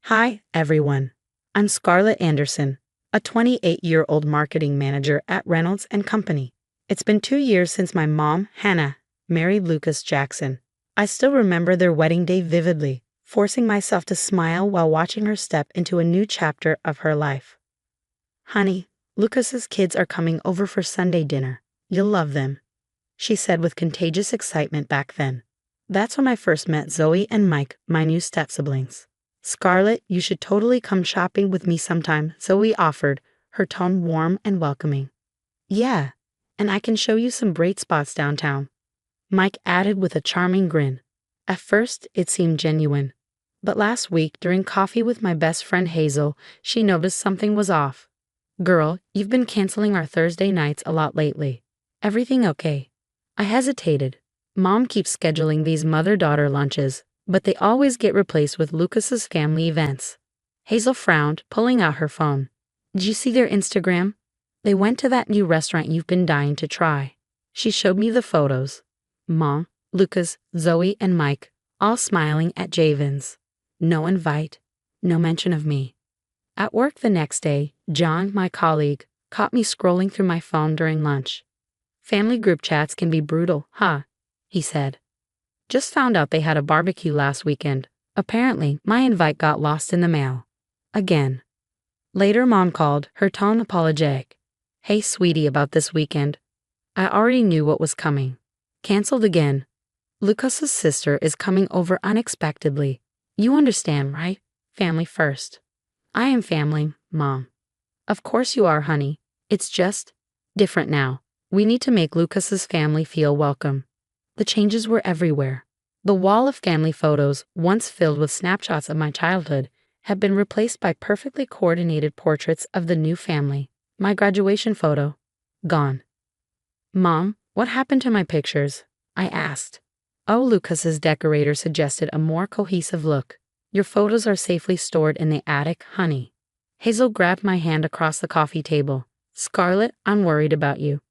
Hi, everyone. I'm Scarlett Anderson, a 28-year-old marketing manager at Reynolds and Company. It's been 2 years since my mom, Hannah, married Lucas Jackson. I still remember their wedding day vividly, forcing myself to smile while watching her step into a new chapter of her life. "Honey, Lucas's kids are coming over for Sunday dinner. You'll love them," she said with contagious excitement back then. That's when I first met Zoe and Mike, my new step-siblings. "Scarlett, you should totally come shopping with me sometime," Zoe offered, her tone warm and welcoming. "Yeah, and I can show you some great spots downtown," Mike added with a charming grin. At first, it seemed genuine. But last week, during coffee with my best friend Hazel, she noticed something was off. "Girl, you've been canceling our Thursday nights a lot lately. Everything okay?" I hesitated. Mom keeps scheduling these mother-daughter lunches, but they always get replaced with Lucas's family events. Hazel frowned, pulling out her phone. "Did you see their Instagram? They went to that new restaurant you've been dying to try." She showed me the photos. Mom, Lucas, Zoe, and Mike, all smiling at Javins. No invite, no mention of me. At work the next day, John, my colleague, caught me scrolling through my phone during lunch. "Family group chats can be brutal, huh?" he said. "Just found out they had a barbecue last weekend. Apparently, my invite got lost in the mail. Again." Later, Mom called, her tone apologetic. "Hey, sweetie, about this weekend. I already knew what was coming. Canceled again. Lucas's sister is coming over unexpectedly. You understand, right? Family first." "I am family, Mom." "Of course you are, honey. It's just different now. We need to make Lucas's family feel welcome." The changes were everywhere. The wall of family photos, once filled with snapshots of my childhood, had been replaced by perfectly coordinated portraits of the new family. My graduation photo, gone. "Mom, what happened to my pictures?" I asked. "Oh, Lucas's decorator suggested a more cohesive look. Your photos are safely stored in the attic, honey." Hazel grabbed my hand across the coffee table. "Scarlett, I'm worried about you.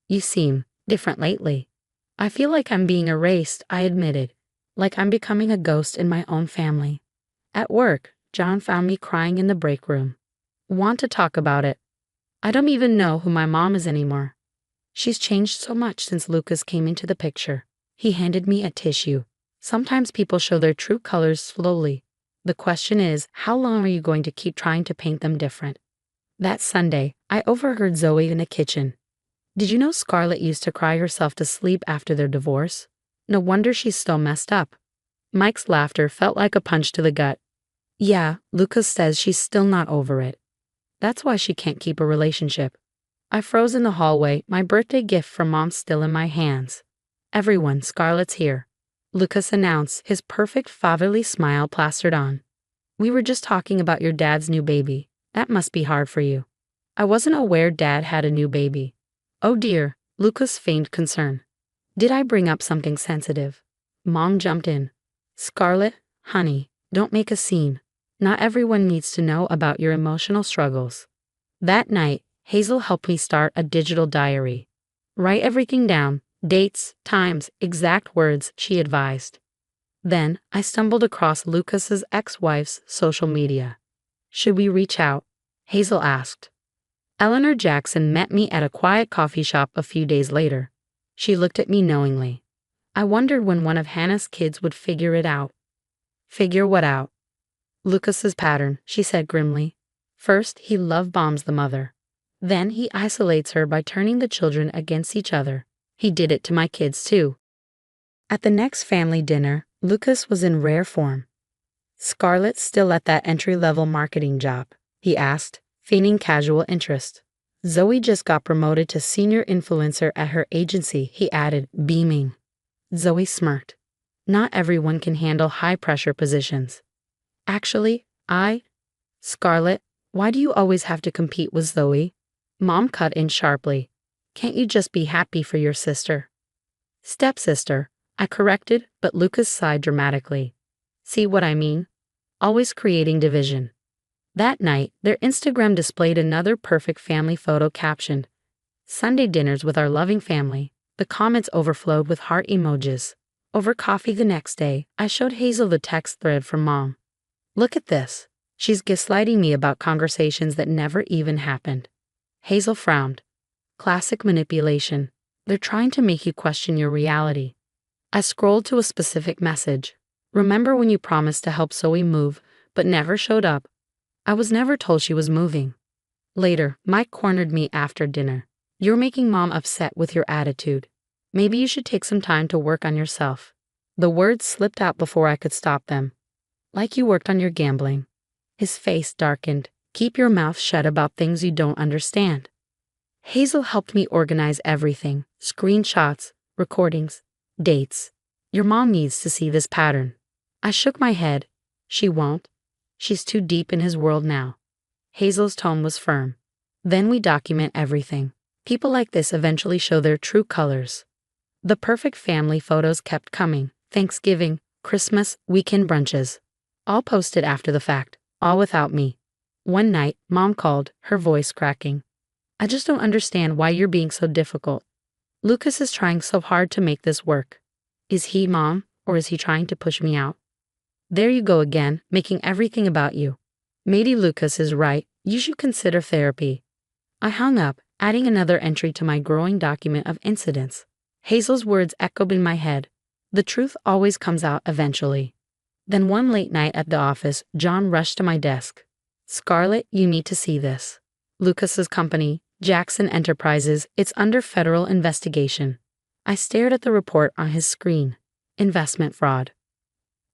You seem different lately." "I feel like I'm being erased," I admitted, "like I'm becoming a ghost in my own family." At work, John found me crying in the break room. "Want to talk about it? I don't even know who my mom is anymore. She's changed so much since Lucas came into the picture." He handed me a tissue. "Sometimes people show their true colors slowly. The question is, how long are you going to keep trying to paint them different?" That Sunday, I overheard Zoe in the kitchen. "Did you know Scarlett used to cry herself to sleep after their divorce? No wonder she's so messed up." Mike's laughter felt like a punch to the gut. "Yeah, Lucas says she's still not over it. That's why she can't keep a relationship." I froze in the hallway, my birthday gift from Mom still in my hands. "Everyone, Scarlett's here," Lucas announced, his perfect fatherly smile plastered on. "We were just talking about your dad's new baby. That must be hard for you." I wasn't aware Dad had a new baby. "Oh dear," Lucas feigned concern. "Did I bring up something sensitive?" Mom jumped in. "Scarlett, honey, don't make a scene. Not everyone needs to know about your emotional struggles." That night, Hazel helped me start a digital diary. "Write everything down, dates, times, exact words," she advised. Then, I stumbled across Lucas's ex-wife's social media. "Should we reach out?" Hazel asked. Eleanor Jackson met me at a quiet coffee shop a few days later. She looked at me knowingly. I wondered when one of Hannah's kids would figure it out. "Figure what out?" "Lucas's pattern," she said grimly. "First, he love bombs the mother. Then he isolates her by turning the children against each other. He did it to my kids too." At the next family dinner, Lucas was in rare form. "Scarlett still at that entry-level marketing job?" he asked, feigning casual interest. "Zoe just got promoted to senior influencer at her agency," he added, beaming. Zoe smirked. "Not everyone can handle high-pressure positions." "Actually, Scarlett, why do you always have to compete with Zoe?" Mom cut in sharply. "Can't you just be happy for your sister?" "Stepsister," I corrected, but Lucas sighed dramatically. "See what I mean? Always creating division." That night, their Instagram displayed another perfect family photo captioned, "Sunday dinners with our loving family." The comments overflowed with heart emojis. Over coffee the next day, I showed Hazel the text thread from Mom. "Look at this." She's gaslighting me about conversations that never even happened. Hazel frowned. Classic manipulation. They're trying to make you question your reality. I scrolled to a specific message. Remember when you promised to help Zoe move, but never showed up? I was never told she was moving. Later, Mike cornered me after dinner. You're making Mom upset with your attitude. Maybe you should take some time to work on yourself. The words slipped out before I could stop them. Like you worked on your gambling. His face darkened. Keep your mouth shut about things you don't understand. Hazel helped me organize everything. Screenshots, recordings, dates. Your mom needs to see this pattern. I shook my head. She won't. She's too deep in his world now. Hazel's tone was firm. Then we document everything. People like this eventually show their true colors. The perfect family photos kept coming. Thanksgiving, Christmas, weekend brunches. All posted after the fact, all without me. One night, Mom called, her voice cracking. I just don't understand why you're being so difficult. Lucas is trying so hard to make this work. Is he, Mom, or is he trying to push me out? There you go again, making everything about you. Maybe Lucas is right, you should consider therapy. I hung up, adding another entry to my growing document of incidents. Hazel's words echoed in my head. The truth always comes out eventually. Then one late night at the office, John rushed to my desk. Scarlett, you need to see this. Lucas's company, Jackson Enterprises, it's under federal investigation. I stared at the report on his screen. Investment fraud.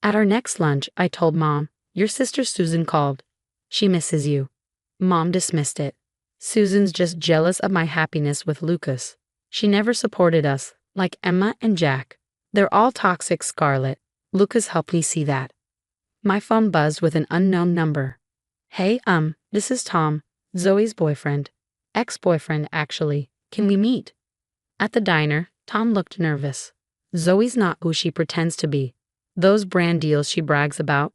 At our next lunch, I told Mom, your sister Susan called. She misses you. Mom dismissed it. Susan's just jealous of my happiness with Lucas. She never supported us, like Emma and Jack. They're all toxic, Scarlett. Lucas helped me see that. My phone buzzed with an unknown number. Hey, this is Tom, Zoe's boyfriend. Ex-boyfriend, actually. Can we meet? At the diner, Tom looked nervous. Zoe's not who she pretends to be. Those brand deals she brags about?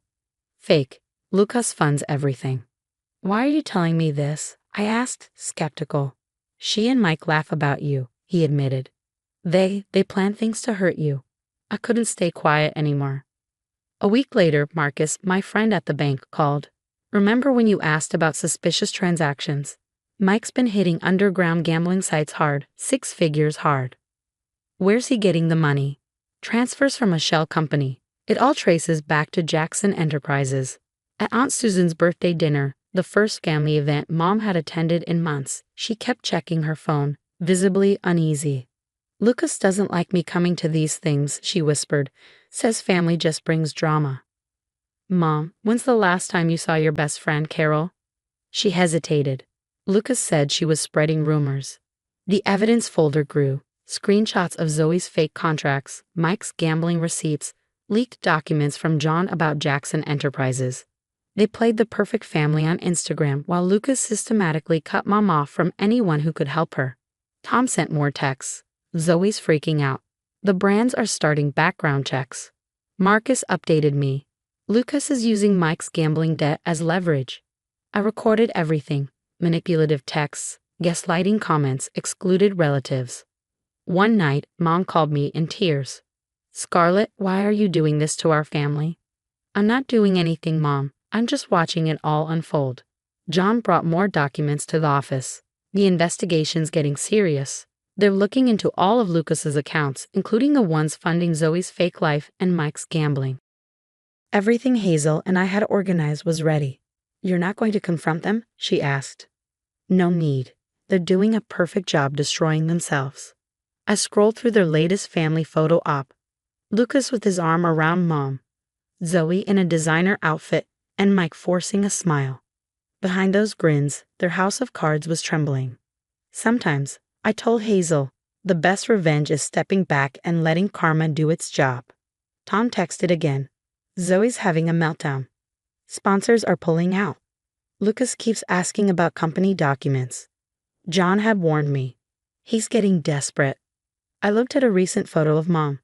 Fake. Lucas funds everything. Why are you telling me this? I asked, skeptical. She and Mike laugh about you, he admitted. They plan things to hurt you. I couldn't stay quiet anymore. A week later, Marcus, my friend at the bank, called. Remember when you asked about suspicious transactions? Mike's been hitting underground gambling sites hard, 6 figures hard. Where's he getting the money? Transfers from a shell company. It all traces back to Jackson Enterprises. At Aunt Susan's birthday dinner, the first family event Mom had attended in months, she kept checking her phone, visibly uneasy. Lucas doesn't like me coming to these things, she whispered. Says family just brings drama. Mom, when's the last time you saw your best friend, Carol? She hesitated. Lucas said she was spreading rumors. The evidence folder grew. Screenshots of Zoe's fake contracts, Mike's gambling receipts, leaked documents from John about Jackson Enterprises. They played the perfect family on Instagram while Lucas systematically cut Mom off from anyone who could help her. Tom sent more texts. Zoe's freaking out. The brands are starting background checks. Marcus updated me. Lucas is using Mike's gambling debt as leverage. I recorded everything. Manipulative texts, gaslighting comments, excluded relatives. One night, Mom called me in tears. Scarlett, why are you doing this to our family? I'm not doing anything, Mom. I'm just watching it all unfold. John brought more documents to the office. The investigation's getting serious. They're looking into all of Lucas's accounts, including the ones funding Zoe's fake life and Mike's gambling. Everything Hazel and I had organized was ready. You're not going to confront them? She asked. No need. They're doing a perfect job destroying themselves. I scrolled through their latest family photo op. Lucas with his arm around Mom. Zoe in a designer outfit, and Mike forcing a smile. Behind those grins, their house of cards was trembling. Sometimes, I told Hazel, the best revenge is stepping back and letting karma do its job. Tom texted again. Zoe's having a meltdown. Sponsors are pulling out. Lucas keeps asking about company documents. John had warned me. He's getting desperate. I looked at a recent photo of Mom.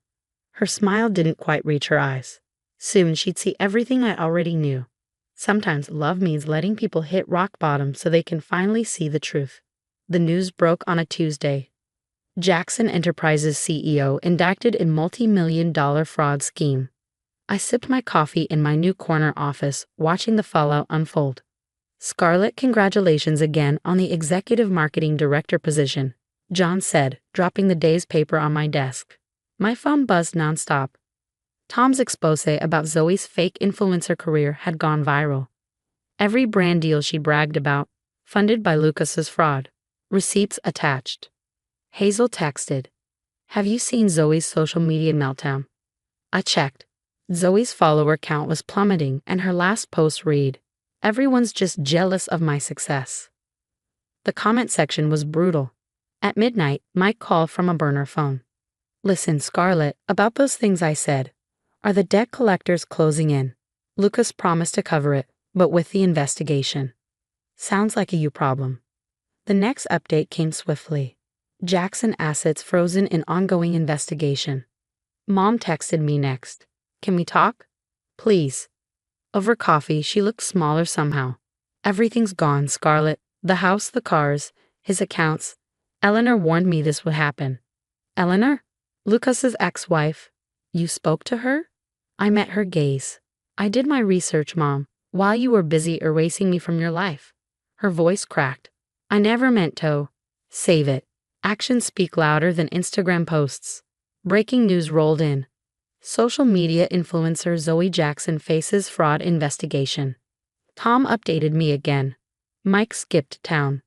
Her smile didn't quite reach her eyes. Soon she'd see everything I already knew. Sometimes love means letting people hit rock bottom so they can finally see the truth. The news broke on a Tuesday. Jackson Enterprises CEO indicted in multi-million-dollar fraud scheme. I sipped my coffee in my new corner office, watching the fallout unfold. Scarlett, congratulations again on the executive marketing director position, John said, dropping the day's paper on my desk. My phone buzzed nonstop. Tom's expose about Zoe's fake influencer career had gone viral. Every brand deal she bragged about, funded by Lucas's fraud. Receipts attached. Hazel texted, "Have you seen Zoe's social media meltdown?" I checked. Zoe's follower count was plummeting and her last post read, "Everyone's just jealous of my success." The comment section was brutal. At midnight, Mike called from a burner phone. "Listen, Scarlett, about those things I said. Are the debt collectors closing in? Lucas promised to cover it, but with the investigation. Sounds like a you problem." The next update came swiftly. Jackson assets frozen in ongoing investigation. Mom texted me next. "Can we talk? Please." Over coffee, she looked smaller somehow. "Everything's gone, Scarlett. The house, the cars, his accounts. Eleanor warned me this would happen." "Eleanor? Lucas's ex-wife. You spoke to her?" I met her gaze. "I did my research, Mom, while you were busy erasing me from your life." Her voice cracked. "I never meant to." Save it. Actions speak louder than Instagram posts. Breaking news rolled in. Social media influencer Zoe Jackson faces fraud investigation. Tom updated me again. Mike skipped town.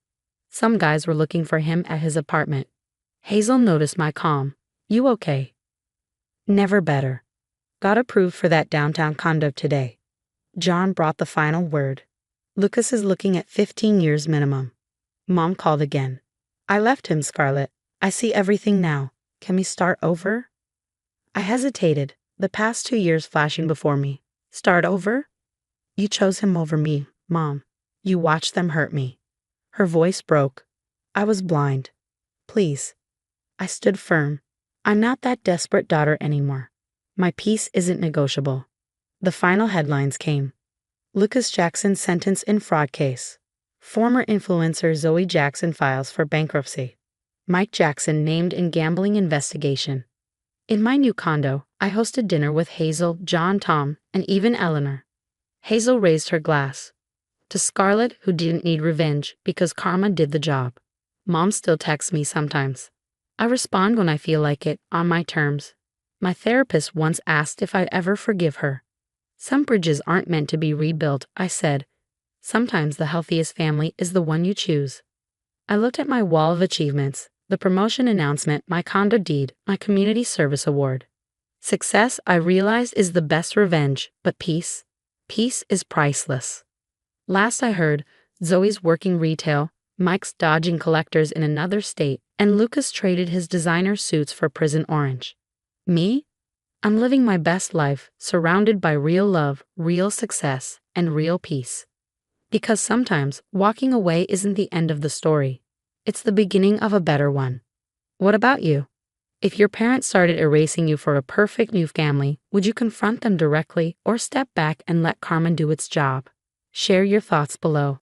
Some guys were looking for him at his apartment. Hazel noticed my calm. "You okay?" "Never better. Got approved for that downtown condo today." John brought the final word. "Lucas is looking at 15 years minimum." Mom called again. "I left him, Scarlett. I see everything now. Can we start over?" I hesitated, the past 2 years flashing before me. "Start over? You chose him over me, Mom. You watched them hurt me." Her voice broke. "I was blind. Please." I stood firm. "I'm not that desperate daughter anymore. My peace isn't negotiable." The final headlines came. Lucas Jackson sentenced in fraud case. Former influencer Zoe Jackson files for bankruptcy. Mike Jackson named in gambling investigation. In my new condo, I hosted dinner with Hazel, John, Tom, and even Eleanor. Hazel raised her glass. To Scarlett, who didn't need revenge because karma did the job. Mom still texts me sometimes. I respond when I feel like it, on my terms. My therapist once asked if I'd ever forgive her. "Some bridges aren't meant to be rebuilt," I said. "Sometimes the healthiest family is the one you choose." I looked at my wall of achievements, the promotion announcement, my condo deed, my community service award. Success, I realized, is the best revenge, but peace? Peace is priceless. Last I heard, Zoe's working retail, Mike's dodging collectors in another state, and Lucas traded his designer suits for prison orange. Me? I'm living my best life, surrounded by real love, real success, and real peace. Because sometimes walking away isn't the end of the story. It's the beginning of a better one. What about you? If your parents started erasing you for a perfect new family, would you confront them directly or step back and let karma do its job? Share your thoughts below.